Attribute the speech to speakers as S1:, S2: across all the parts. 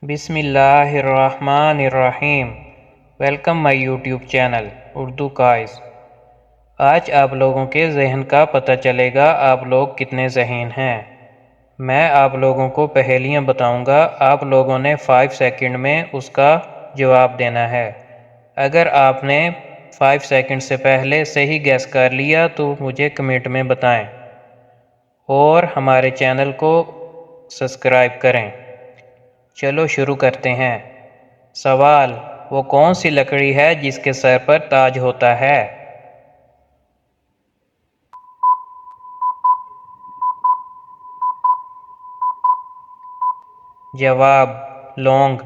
S1: बिस्मिल्लाहिर्रहमानिर्रहीम। Welcome my YouTube channel Urdu काइस। आज आप लोगों के जहन का पता चलेगा आप लोग कितने ज़हीन हैं। मैं आप लोगों को पहेलियाँ बताऊंगा, आप लोगों ने 5 सेकंड में उसका जवाब देना है। अगर आपने 5 सेकंड से पहले सही गैस कर लिया तो मुझे कमेंट में बताएं और हमारे चैनल को सब्सक्राइब करें। चलो शुरू करते हैं। सवाल, वो कौन सी लकड़ी है जिसके सर पर ताज होता है? जवाब, लौंग।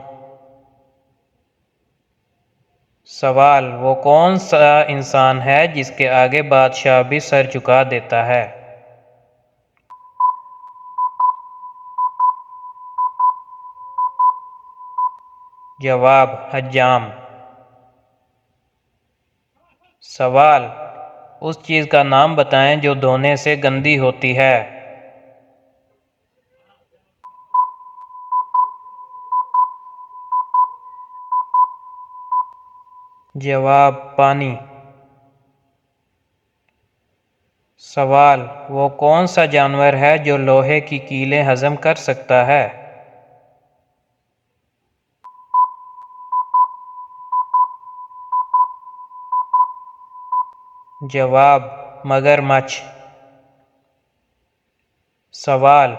S1: सवाल, वो कौन सा इंसान है जिसके आगे बादशाह भी सर झुका देता है? जवाब, हज्जाम। सवाल, उस चीज़ का नाम बताएं जो धोने से गंदी होती है। जवाब, पानी। सवाल, वो कौन सा जानवर है जो लोहे की कीलें हजम कर सकता है? जवाब, मगरमच्छ। सवाल,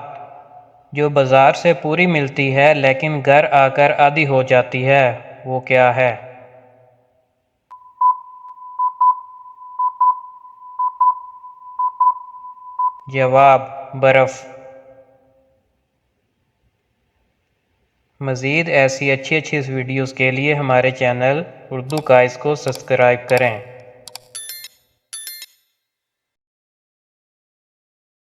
S1: जो बाजार से पूरी मिलती है लेकिन घर आकर आधी हो जाती है, वो क्या है? जवाब, बर्फ। मज़ीद ऐसी अच्छी वीडियोज़ के लिए हमारे चैनल उर्दू काइस को सब्सक्राइब करें।